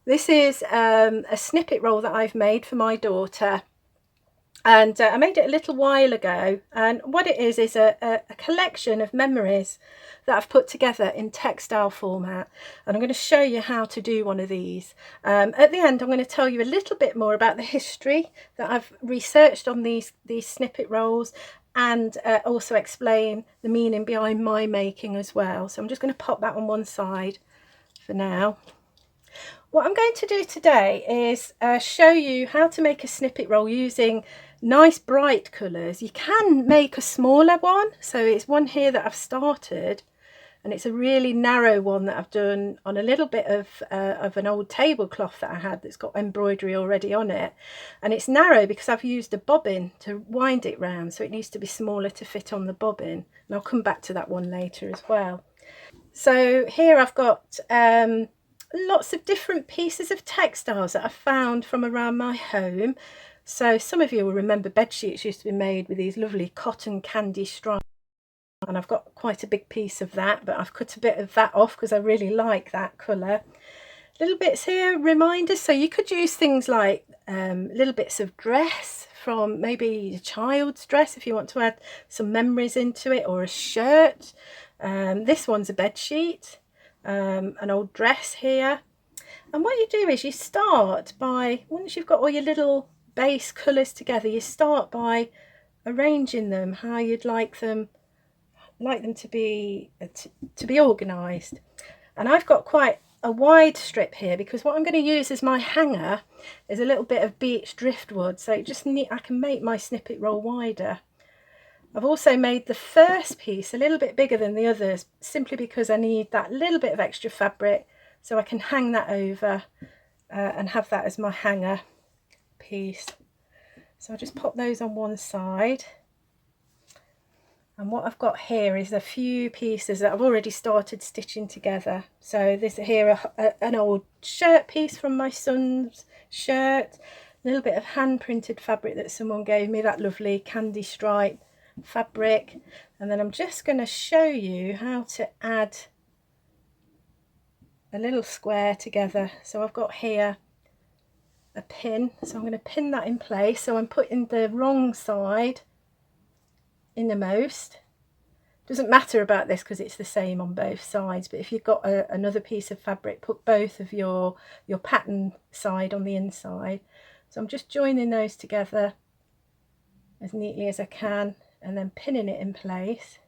This is a snippet roll that I've made for my daughter, and I made it a little while ago, and what it is a collection of memories that I've put together in textile format, and I'm going to show you how to do one of these. At the end I'm going to tell you a little bit more about the history that I've researched on these snippet rolls, and also explain the meaning behind my making as well. So I'm just going to pop that on one side for now. What I'm going to do today is show you how to make a snippet roll using nice bright colours. You can make a smaller one, so it's one here that I've started, and it's a really narrow one that I've done on a little bit of an old tablecloth that I had that's got embroidery already on it, and it's narrow because I've used a bobbin to wind it round, so it needs to be smaller to fit on the bobbin, and I'll come back to that one later as well. So here I've got lots of different pieces of textiles that I found from around my home. So some of you will remember bed sheets used to be made with these lovely cotton candy stripes, and I've got quite a big piece of that, but I've cut a bit of that off because I really like that colour. Little bits here, reminders, so you could use things like little bits of dress from maybe a child's dress if you want to add some memories into it, or a shirt. This one's a bed sheet, an old dress here. And what you do is you start by, once you've got all your little base colours together, you start by arranging them how you'd like them to be organised. And I've got quite a wide strip here because what I'm going to use as my hanger is a little bit of beech driftwood, so I can make my snippet roll wider. I've also made the first piece a little bit bigger than the others, simply because I need that little bit of extra fabric so I can hang that over and have that as my hanger piece. So I'll just pop those on one side. And what I've got here is a few pieces that I've already started stitching together. So this here, an old shirt piece from my son's shirt, a little bit of hand printed fabric that someone gave me, that lovely candy stripe fabric. And then I'm just going to show you how to add a little square together. So I've got here a pin, so I'm going to pin that in place. So I'm putting the wrong side innermost. Doesn't matter about this because it's the same on both sides, but if you've got another piece of fabric, put both of your pattern side on the inside. So I'm just joining those together as neatly as I can and then pinning it in place.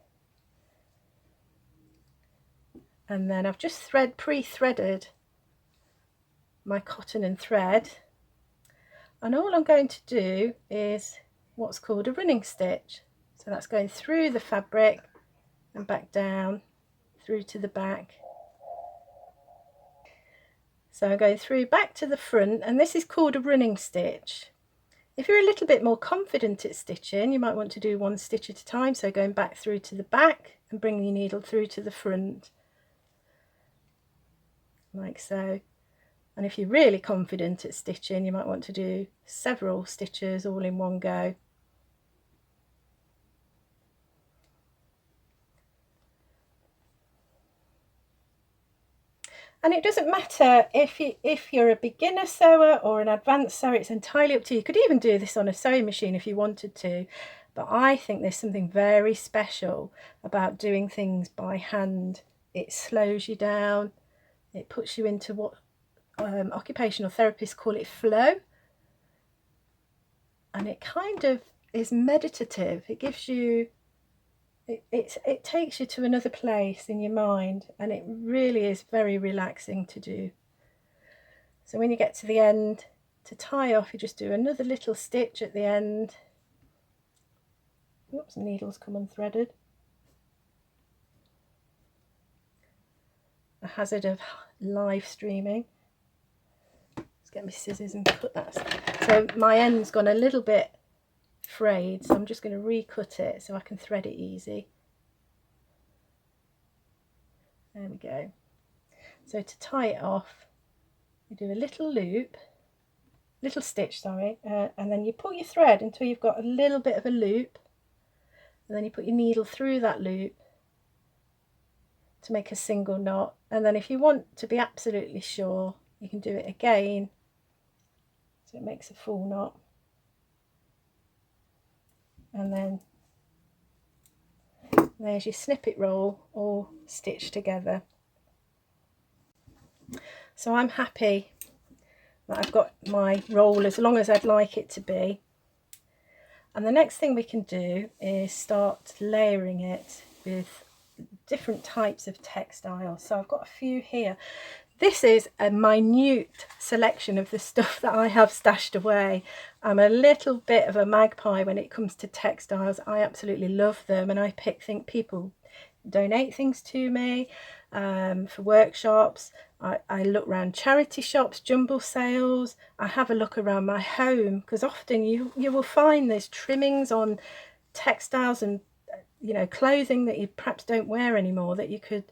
And then I've just pre-threaded my cotton and thread, and all I'm going to do is what's called a running stitch. So that's going through the fabric and back down through to the back. So I'm going through back to the front, and this is called a running stitch. If you're a little bit more confident at stitching, you might want to do one stitch at a time, so going back through to the back and bringing your needle through to the front, like so. And if you're really confident at stitching, you might want to do several stitches all in one go. And it doesn't matter if you're a beginner sewer or an advanced sewer, it's entirely up to you. You could even do this on a sewing machine if you wanted to, but I think there's something very special about doing things by hand. It slows you down, it puts you into what occupational therapists call it flow, and it kind of is meditative. It gives you it takes you to another place in your mind, and it really is very relaxing to do. So when you get to the end, to tie off, you just do another little stitch at the end. Oops, needles come unthreaded. A hazard of live streaming. Let's get my scissors and cut that. So my end's gone a little bit frayed, so I'm just going to recut it so I can thread it easy. There we go. So to tie it off, you do a little stitch, and then you pull your thread until you've got a little bit of a loop, and then you put your needle through that loop to make a single knot. And then if you want to be absolutely sure, you can do it again so it makes a full knot, and then there's your snippet roll all stitched together. So I'm happy that I've got my roll as long as I'd like it to be. And the next thing we can do is start layering it with different types of textiles. So I've got a few here. This is a minute selection of the stuff that I have stashed away. I'm a little bit of a magpie when it comes to textiles. I absolutely love them, and I think people donate things to me for workshops. I look around charity shops, jumble sales. I have a look around my home, because often you will find there's trimmings on textiles and clothing that you perhaps don't wear anymore that you could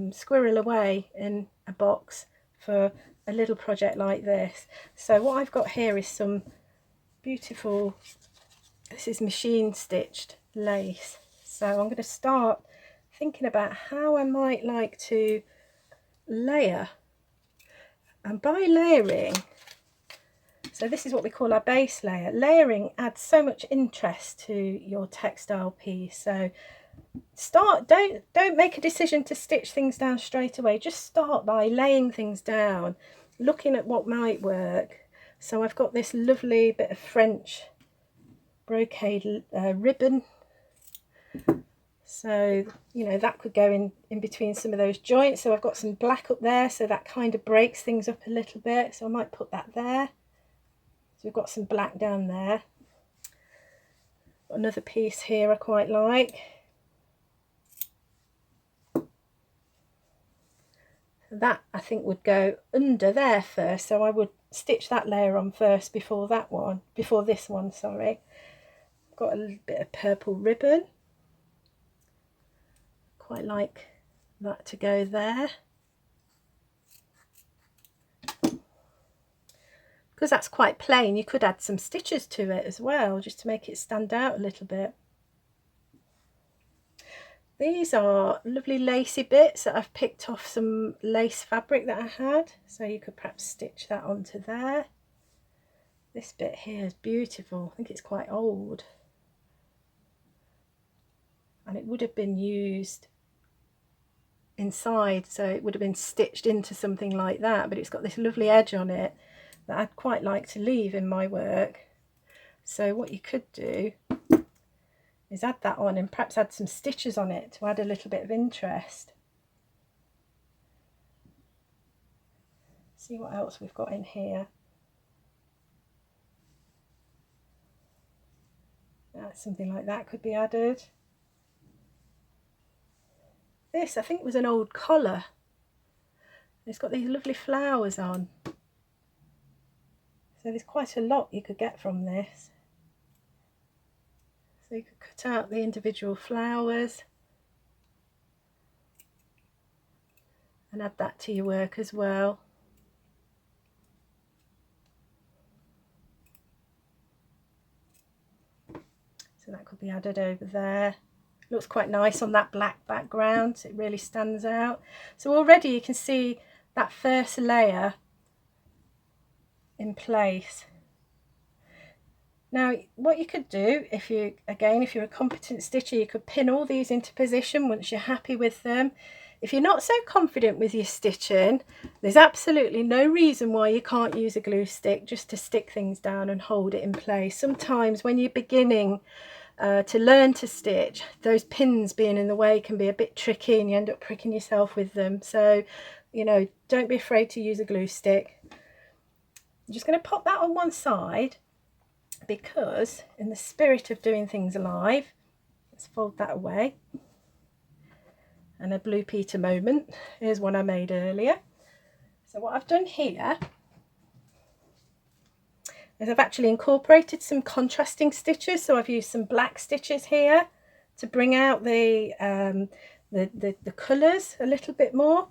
squirrel away in a box for a little project like this. So what I've got here is some beautiful, this is machine stitched lace. So I'm going to start thinking about how I might like to layer. And by layering, so this is what we call our base layer. Layering adds so much interest to your textile piece. So don't make a decision to stitch things down straight away. Just start by laying things down, looking at what might work. So I've got this lovely bit of French brocade ribbon. So that could go in between some of those joints. So I've got some black up there, so that kind of breaks things up a little bit. So I might put that there. So we've got some black down there. Got another piece here I quite like. That I think would go under there first, so I would stitch that layer on first before this one, sorry. Got a little bit of purple ribbon. Quite like that to go there. Because that's quite plain, you could add some stitches to it as well, just to make it stand out a little bit. These are lovely lacy bits that I've picked off some lace fabric that I had, so you could perhaps stitch that onto there. This bit here is beautiful. I think it's quite old, and it would have been used inside, so it would have been stitched into something like that, but it's got this lovely edge on it that I'd quite like to leave in my work. So what you could do is add that on and perhaps add some stitches on it to add a little bit of interest. See what else we've got in here. Something like that could be added. This I think was an old collar. It's got these lovely flowers on. So there's quite a lot you could get from this. So you could cut out the individual flowers and add that to your work as well. So that could be added over there. Looks quite nice on that black background, so it really stands out. So already you can see that first layer in place. Now what you could do, if you're a competent stitcher, you could pin all these into position once you're happy with them. If you're not so confident with your stitching, there's absolutely no reason why you can't use a glue stick just to stick things down and hold it in place. Sometimes when you're beginning to learn to stitch, those pins being in the way can be a bit tricky and you end up pricking yourself with them. So don't be afraid to use a glue stick. I'm just going to pop that on one side, because in the spirit of doing things live, let's fold that away. And a Blue Peter moment, here's one I made earlier. So what I've done here is I've actually incorporated some contrasting stitches. So I've used some black stitches here to bring out the colours a little bit more.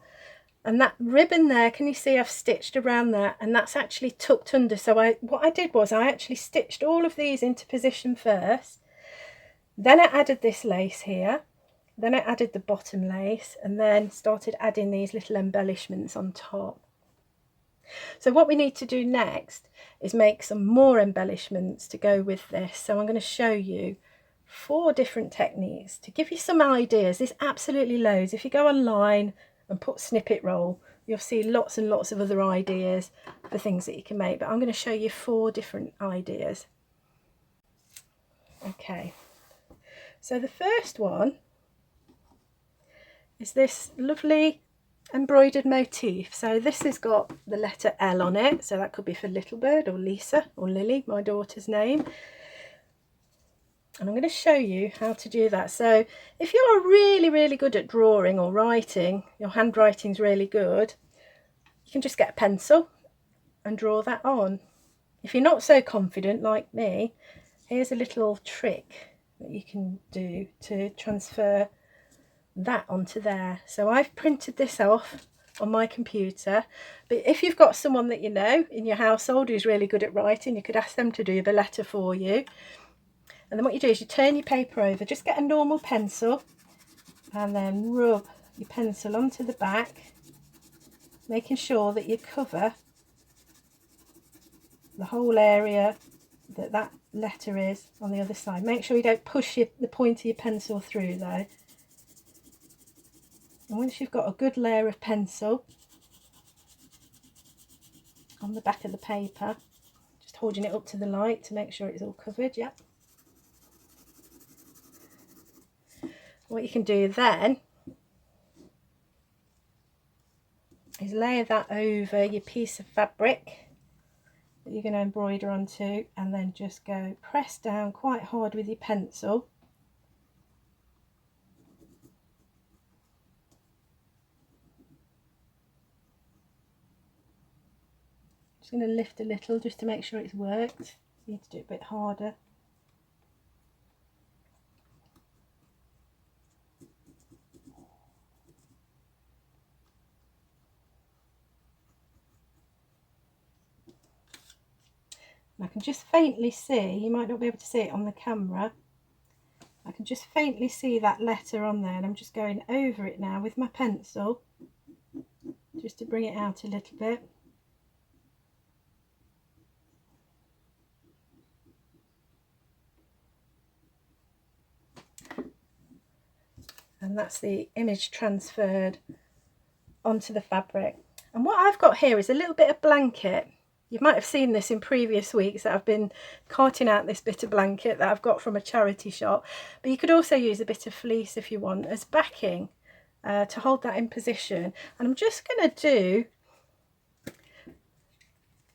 And that ribbon there, can you see I've stitched around that, and that's actually tucked under. So what I did was I actually stitched all of these into position first, then I added this lace here, then I added the bottom lace, and then started adding these little embellishments on top. So what we need to do next is make some more embellishments to go with this. So I'm going to show you 4 different techniques to give you some ideas. There's absolutely loads. If you go online and put snippet roll, you'll see lots and lots of other ideas for things that you can make, but I'm going to show you 4 different ideas. Okay, so the first one is this lovely embroidered motif. So this has got the letter L on it, so that could be for Little Bird or Lisa or Lily, my daughter's name. And I'm going to show you how to do that. So if you're really good at drawing or writing, your handwriting's really good, you can just get a pencil and draw that on. If you're not so confident like me, here's a little trick that you can do to transfer that onto there. So I've printed this off on my computer, but if you've got someone that you know in your household who's really good at writing, you could ask them to do the letter for you. And then what you do is you turn your paper over, just get a normal pencil and then rub your pencil onto the back, making sure that you cover the whole area that that letter is on the other side. Make sure you don't push the point of your pencil through though. And once you've got a good layer of pencil on the back of the paper, just holding it up to the light to make sure it's all covered, yep. What you can do then is layer that over your piece of fabric that you're going to embroider onto, and then just go press down quite hard with your pencil. Just going to lift a little just to make sure it's worked. You need to do it a bit harder. And I can just faintly see, you might not be able to see it on the camera, I can just faintly see that letter on there, and I'm just going over it now with my pencil just to bring it out a little bit. And that's the image transferred onto the fabric. And what I've got here is a little bit of blanket. You might have seen this in previous weeks that I've been carting out this bit of blanket that I've got from a charity shop, but you could also use a bit of fleece if you want as backing to hold that in position. And I'm just going to do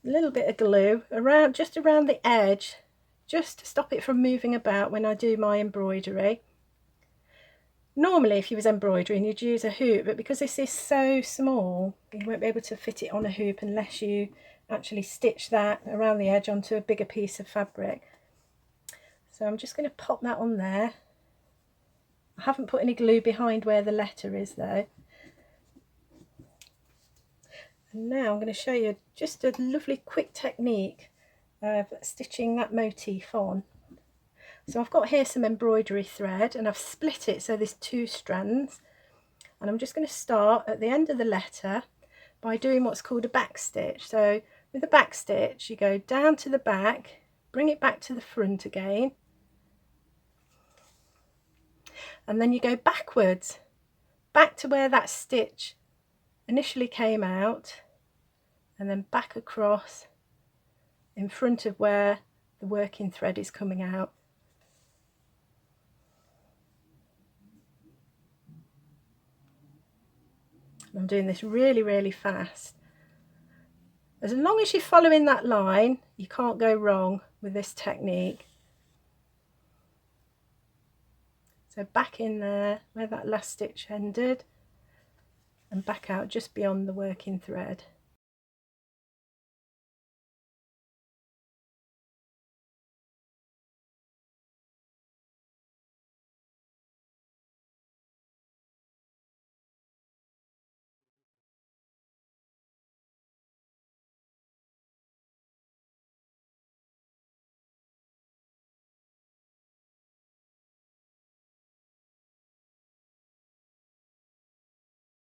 a little bit of glue around, just around the edge, just to stop it from moving about when I do my embroidery. Normally if you was embroidering you'd use a hoop, but because this is so small you won't be able to fit it on a hoop unless you actually stitch that around the edge onto a bigger piece of fabric. So I'm just going to pop that on there. I haven't put any glue behind where the letter is though. And now I'm going to show you just a lovely quick technique of stitching that motif on. So I've got here some embroidery thread and I've split it so there's 2 strands, and I'm just going to start at the end of the letter by doing what's called a back stitch. So with a back stitch you go down to the back, bring it back to the front again, and then you go backwards back to where that stitch initially came out, and then back across in front of where the working thread is coming out. I'm doing this really fast. As long as you're following that line, you can't go wrong with this technique. So back in there where that last stitch ended, and back out just beyond the working thread.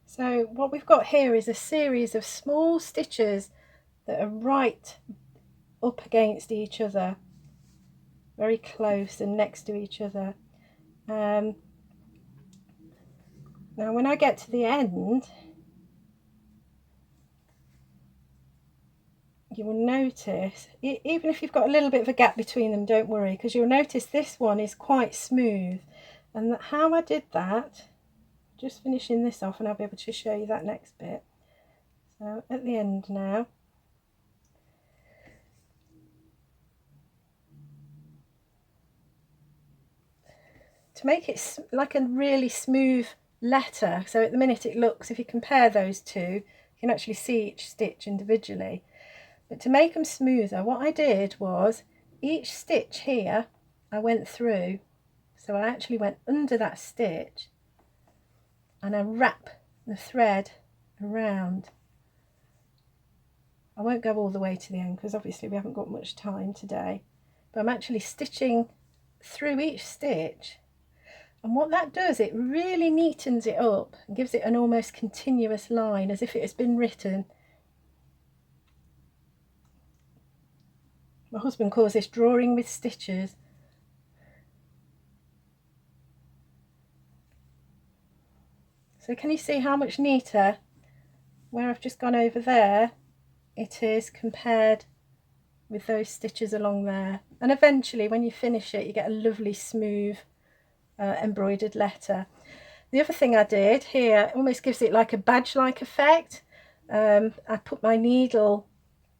So what we've got here is a series of small stitches that are right up against each other, very close and next to each other. Now when I get to the end, you will notice, even if you've got a little bit of a gap between them, don't worry, because you'll notice this one is quite smooth. And how I did that, just finishing this off and I'll be able to show you that next bit. So at the end now, to make it like a really smooth letter, so at the minute it looks, if you compare those two, you can actually see each stitch individually. But to make them smoother, what I did was each stitch here I went through, so I actually went under that stitch and I wrap the thread around. I won't go all the way to the end because obviously we haven't got much time today, but I'm actually stitching through each stitch, and what that does, it really neatens it up and gives it an almost continuous line as if it has been written. My husband calls this drawing with stitches. So can you see how much neater where I've just gone over there it is compared with those stitches along there? And eventually when you finish it, you get a lovely smooth embroidered letter. The other thing I did here almost gives it like a badge-like effect. I put my needle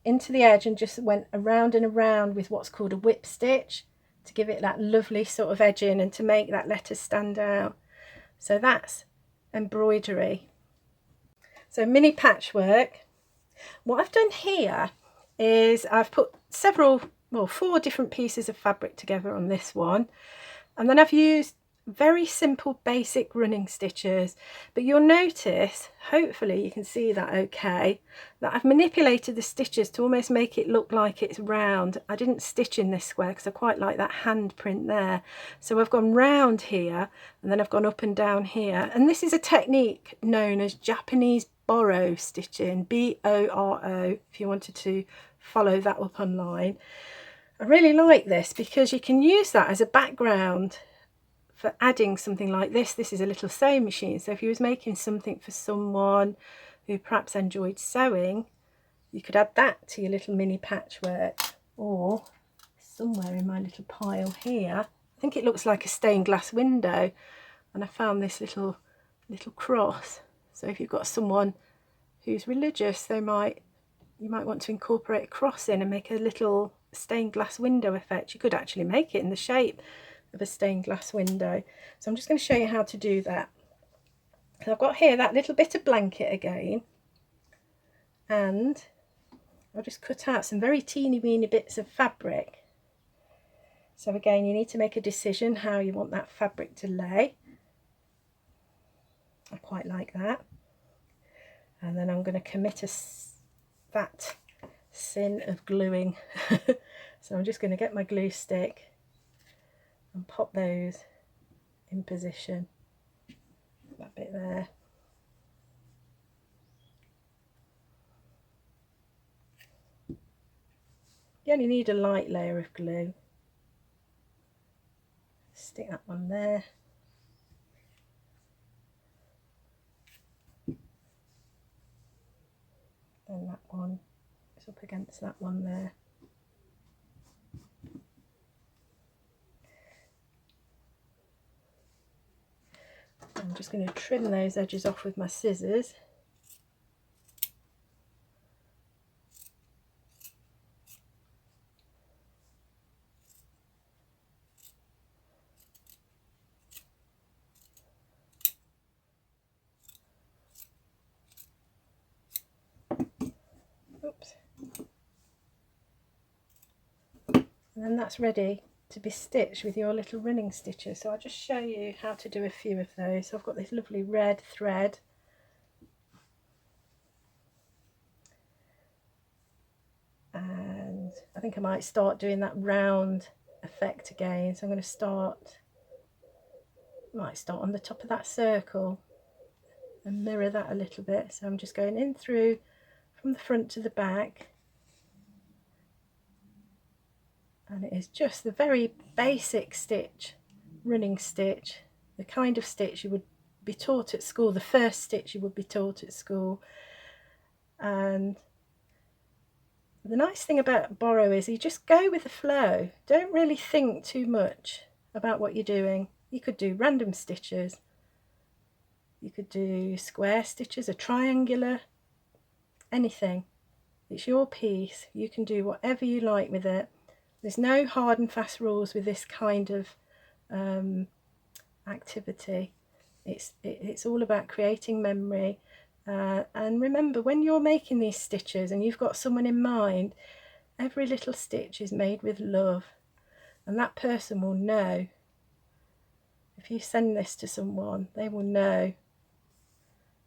into the edge and just went around and around with what's called a whip stitch to give it that lovely sort of edging and to make that letter stand out. So that's embroidery. So mini patchwork. What I've done here is I've put four different pieces of fabric together on this one, and then I've used very simple basic running stitches, but you'll notice, hopefully you can see that okay, that I've manipulated the stitches to almost make it look like it's round. I didn't stitch in this square because I quite like that handprint there, so I've gone round here and then I've gone up and down here, and this is a technique known as Japanese borrow stitching, B-O-R-O, if you wanted to follow that up online. I really like this because you can use that as a background for adding something like this. This is a little sewing machine, so if you was making something for someone who perhaps enjoyed sewing, you could add that to your little mini patchwork. Or somewhere in my little pile here, I think it looks like a stained glass window, and I found this little cross. So if you've got someone who's religious, you might want to incorporate a cross in and make a little stained glass window effect. You could actually make it in the shape of a stained glass window. So I'm just going to show you how to do that. So I've got here that little bit of blanket again, and I'll just cut out some very teeny weeny bits of fabric. So again, you need to make a decision how you want that fabric to lay. I quite like that. And then I'm going to commit that sin of gluing. So I'm just going to get my glue stick and pop those in position, that bit there. You only need a light layer of glue. Stick that one there. Then that one is up against that one there. I'm just going to trim those edges off with my scissors. Oops. And then that's ready to be stitched with your little running stitches. So I'll just show you how to do a few of those. So I've got this lovely red thread, and I think I might start doing that round effect again. So I'm going to might start on the top of that circle and mirror that a little bit. So I'm just going in through from the front to the back, And it is just the very basic stitch, running stitch, the kind of stitch you would be taught at school, the first stitch you would be taught at school. And the nice thing about borrow is you just go with the flow. Don't really think too much about what you're doing. You could do random stitches, you could do square stitches, a triangular, anything. It's your piece, you can do whatever you like with it. There's no hard and fast rules with this kind of activity. It's all about creating memory. And remember, when you're making these stitches and you've got someone in mind, every little stitch is made with love, and that person will know. If you send this to someone, they will know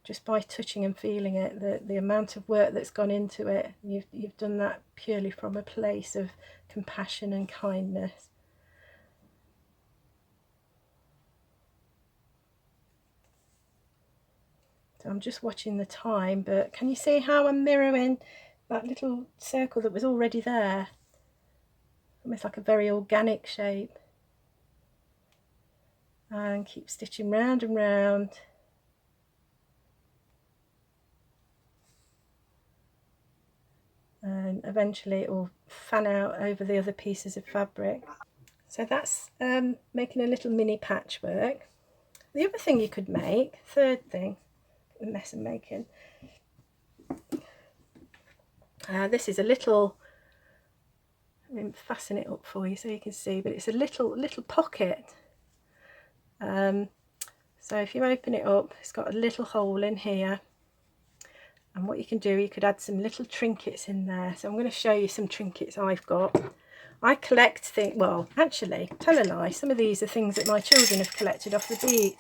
just by touching and feeling it, the amount of work that's gone into it. You've done that purely from a place of compassion and kindness. So I'm just watching the time, but can you see how I'm mirroring that little circle that was already there? Almost like a very organic shape. And keep stitching round and round. And eventually it will fan out over the other pieces of fabric. So that's making a little mini patchwork. The other thing you could make, third thing, the mess I'm making, this is a little, let me fasten it up for you so you can see, but it's a little pocket. So if you open it up, it's got a little hole in here, and what you can do, you could add some little trinkets in there. So I'm going to show you some trinkets I've got. I collect things, well, actually, tell a lie, some of these are things that my children have collected off the beach.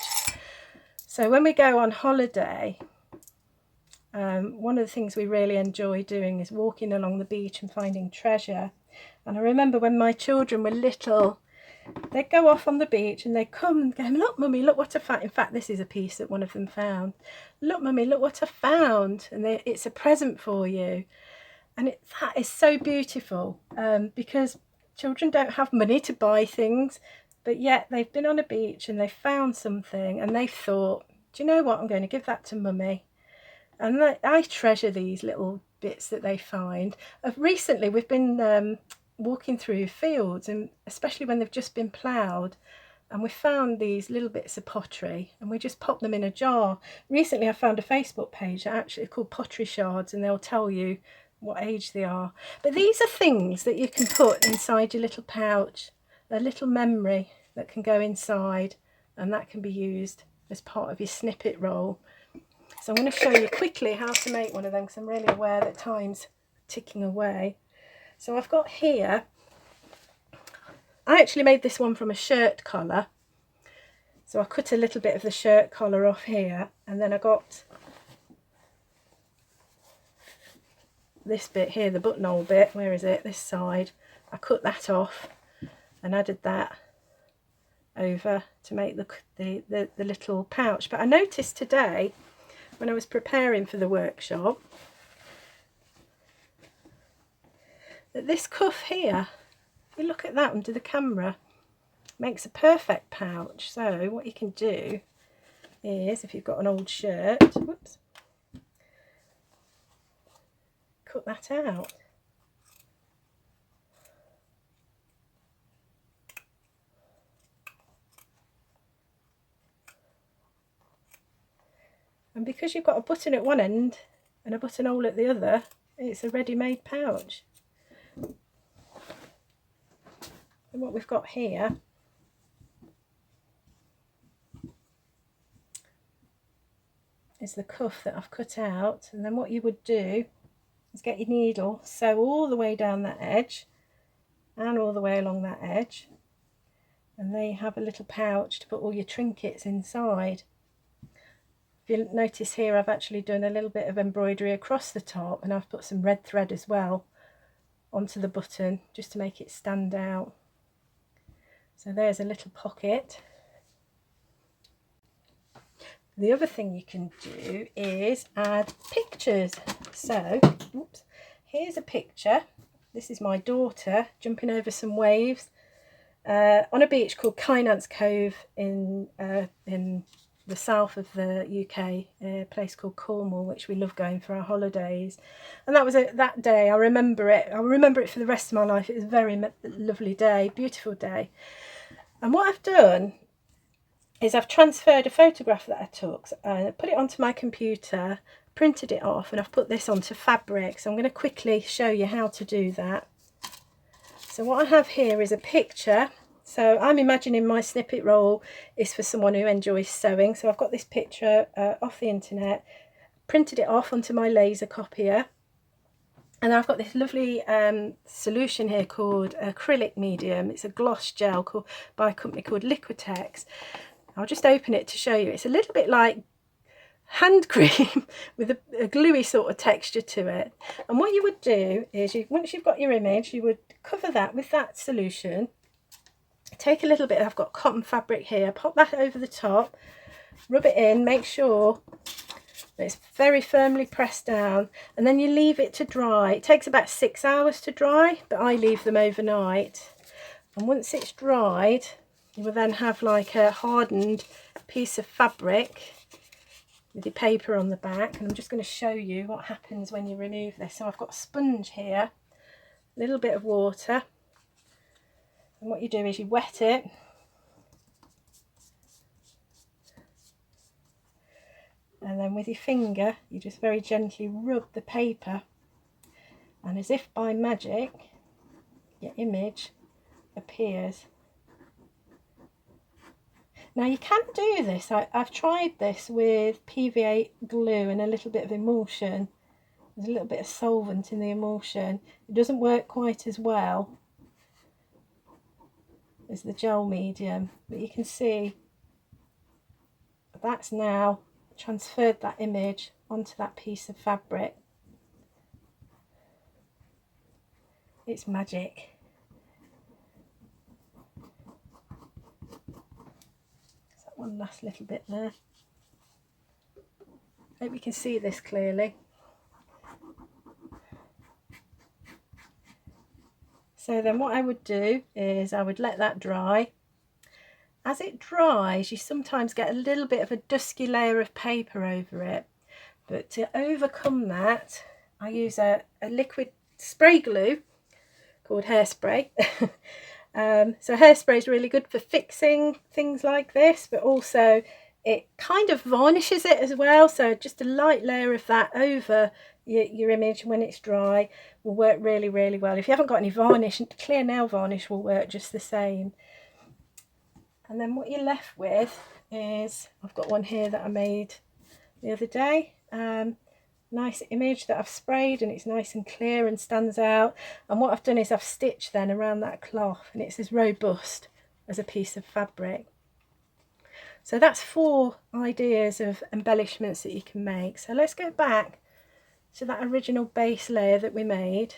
So when we go on holiday, one of the things we really enjoy doing is walking along the beach and finding treasure. And I remember when my children were little, they'd go off on the beach and they'd come and go, look mummy, look what I found. In fact, this is a piece that one of them found. Look mummy, look what I found. And it's a present for you. And that is so beautiful, because children don't have money to buy things, but yet they've been on a beach and they've found something and they've thought, do you know what, I'm going to give that to mummy. And I treasure these little bits that they find. Recently we've been walking through fields, and especially when they've just been ploughed, and we found these little bits of pottery and we just pop them in a jar. Recently I found a Facebook page that actually is called Pottery Shards, and they'll tell you what age they are. But these are things that you can put inside your little pouch, a little memory that can go inside, and that can be used as part of your snippet roll. So I'm going to show you quickly how to make one of them, because I'm really aware that time's ticking away. So I've got here, I actually made this one from a shirt collar. So I cut a little bit of the shirt collar off here, and then I got this bit here, the buttonhole bit, where is it, this side, I cut that off and added that over to make the little pouch. But I noticed today when I was preparing for the workshop that this cuff here, if you look at that under the camera, makes a perfect pouch. So what you can do is, if you've got an old shirt, whoops, cut that out. And because you've got a button at one end and a buttonhole at the other, it's a ready-made pouch. And what we've got here is the cuff that I've cut out. And then what you would do is get your needle, sew all the way down that edge and all the way along that edge, and there you have a little pouch to put all your trinkets inside. If you notice here, I've actually done a little bit of embroidery across the top, and I've put some red thread as well onto the button just to make it stand out. So there's a little pocket. The other thing you can do is add pictures. So, oops, here's a picture This is my daughter jumping over some waves on a beach called Kynance Cove in the south of the UK, a place called Cornwall, which we love going for our holidays. And that was that day. I remember it. I'll remember it for the rest of my life. It was a very lovely day, beautiful day. And what I've done is I've transferred a photograph that I took, put it onto my computer, printed it off, and I've put this onto fabric. So I'm going to quickly show you how to do that. So what I have here is a picture. So I'm imagining my snippet roll is for someone who enjoys sewing. So I've got this picture off the internet, printed it off onto my laser copier. And I've got this lovely solution here called acrylic medium. It's a gloss gel by a company called Liquitex. I'll just open it to show you. It's a little bit like hand cream with a gluey sort of texture to it. And what you would do is, once you've got your image, you would cover that with that solution. Take a little bit, I've got cotton fabric here, pop that over the top, rub it in, make sure that it's very firmly pressed down, and then you leave it to dry. It takes about 6 hours to dry, but I leave them overnight. And once it's dried, you will then have like a hardened piece of fabric with your paper on the back. And I'm just going to show you what happens when you remove this. So I've got a sponge here, a little bit of water, and what you do is you wet it, and then with your finger you just very gently rub the paper, and as if by magic your image appears. Now you can do this, I've tried this with PVA glue and a little bit of emulsion. There's a little bit of solvent in the emulsion. It doesn't work quite as well as the gel medium, but you can see that's now transferred that image onto that piece of fabric. It's magic. There's that one last little bit there. Hope you can see this clearly. So then what I would do is I would let that dry. As it dries, you sometimes get a little bit of a dusky layer of paper over it. But to overcome that, I use a liquid spray glue called hairspray. So hairspray is really good for fixing things like this, but also it kind of varnishes it as well. So just a light layer of that over your image when it's dry will work really, really well. If you haven't got any varnish, clear nail varnish will work just the same. And then what you're left with is, I've got one here that I made the other day. Nice image that I've sprayed, and it's nice and clear and stands out. And what I've done is I've stitched then around that cloth, and it's as robust as a piece of fabric. So that's 4 ideas of embellishments that you can make. So let's go back to that original base layer that we made.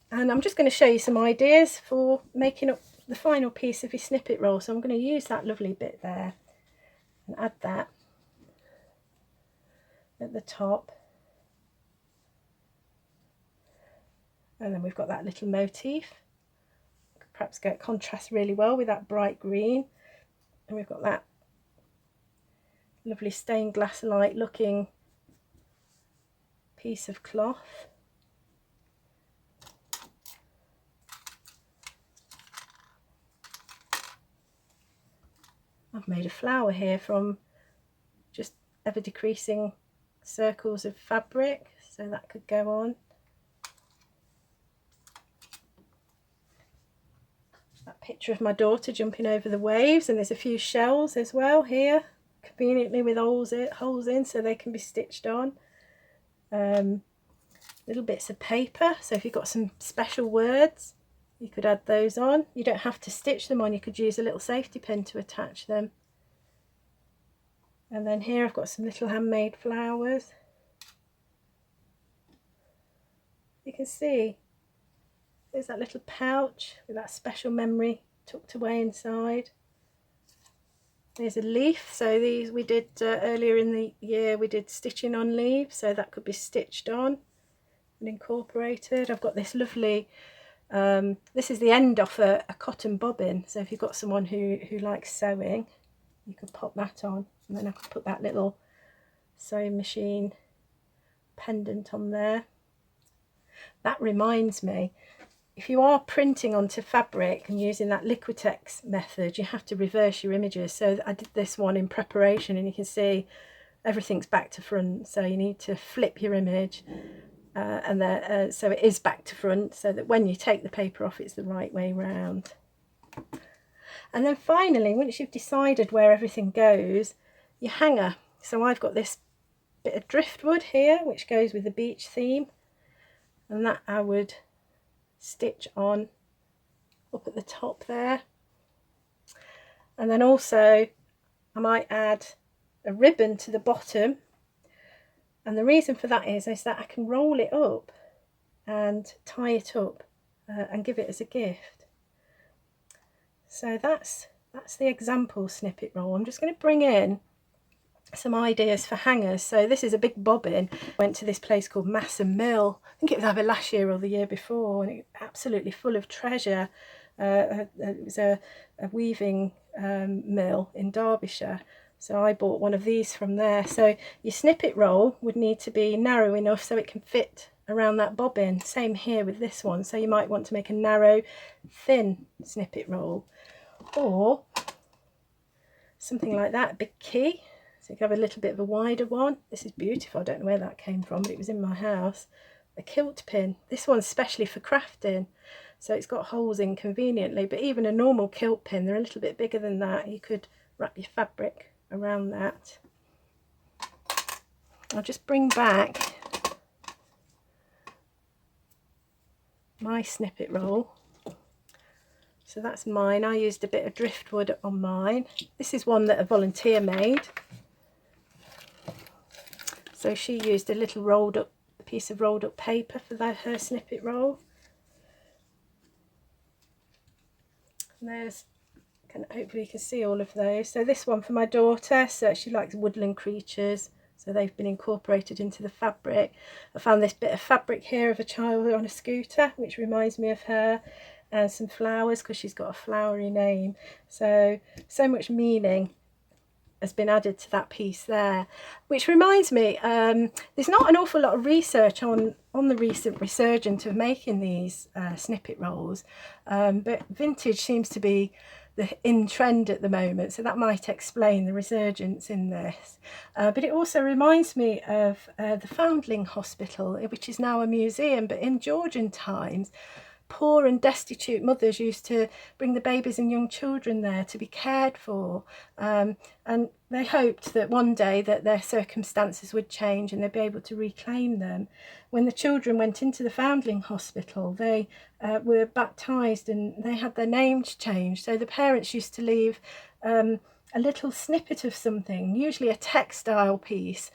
And I'm just going to show you some ideas for making up the final piece of your snippet roll. So I'm going to use that lovely bit there and add that at the top. And then we've got that little motif. Perhaps get contrast really well with that bright green. And we've got that lovely stained glass light looking piece of cloth. I've made a flower here from just ever decreasing circles of fabric, so that could go on. That picture of my daughter jumping over the waves, and there's a few shells as well here, conveniently with holes in so they can be stitched on. Little bits of paper, so if you've got some special words you could add those on. You don't have to stitch them on, you could use a little safety pin to attach them. And then here I've got some little handmade flowers. You can see there's that little pouch with that special memory tucked away inside. There's a leaf, so these we did earlier in the year, we did stitching on leaves, so that could be stitched on and incorporated. I've got this lovely, this is the end off a cotton bobbin, so if you've got someone who likes sewing, you could pop that on, and then I could put that little sewing machine pendant on there. That reminds me, if you are printing onto fabric and using that Liquitex method, you have to reverse your images. So I did this one in preparation, and you can see everything's back to front, so you need to flip your image so it is back to front, so that when you take the paper off, it's the right way round. And then finally, once you've decided where everything goes, your hanger. So I've got this bit of driftwood here, which goes with the beach theme, and that I would stitch on up at the top there. And then also I might add a ribbon to the bottom, and the reason for that is that I can roll it up and tie it up and give it as a gift. So that's the example snippet roll. I'm just going to bring in some ideas for hangers. So this is a big bobbin. Went to this place called Massa Mill. I think it was either last year or the year before, and it's absolutely full of treasure. It was a weaving mill in Derbyshire, so I bought one of these from there. So your snippet roll would need to be narrow enough so it can fit around that bobbin. Same here with this one, so you might want to make a narrow, thin snippet roll, or something like that, a big key. So you can have a little bit of a wider one. This is beautiful. I don't know where that came from, but it was in my house. A kilt pin. This one's specially for crafting, so it's got holes in conveniently, but even a normal kilt pin, they're a little bit bigger than that. You could wrap your fabric around that. I'll just bring back my snippet roll. So that's mine. I used a bit of driftwood on mine. This is one that a volunteer made. So she used a little rolled up piece of rolled up paper for her snippet roll. And hopefully you can see all of those. So this one for my daughter, so she likes woodland creatures, so they've been incorporated into the fabric. I found this bit of fabric here of a child on a scooter, which reminds me of her, and some flowers because she's got a flowery name. So much meaning has been added to that piece there, which reminds me, there's not an awful lot of research on the recent resurgence of making these snippet rolls, but vintage seems to be in trend at the moment, so that might explain the resurgence in this. But it also reminds me of the Foundling Hospital, which is now a museum, but in Georgian times, poor and destitute mothers used to bring the babies and young children there to be cared for, and they hoped that one day that their circumstances would change and they'd be able to reclaim them. When the children went into the Foundling Hospital, they were baptised and they had their names changed, so the parents used to leave a little snippet of something, usually a textile piece,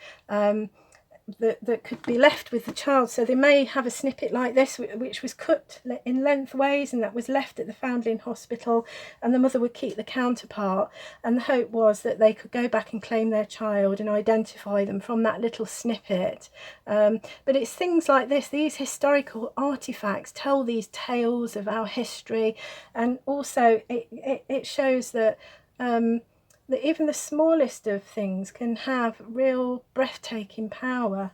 that could be left with the child. So they may have a snippet like this, which was cut in lengthways, and that was left at the Foundling Hospital, and the mother would keep the counterpart, and the hope was that they could go back and claim their child and identify them from that little snippet. But it's things like this, these historical artifacts tell these tales of our history, and also it shows that that even the smallest of things can have real breathtaking power.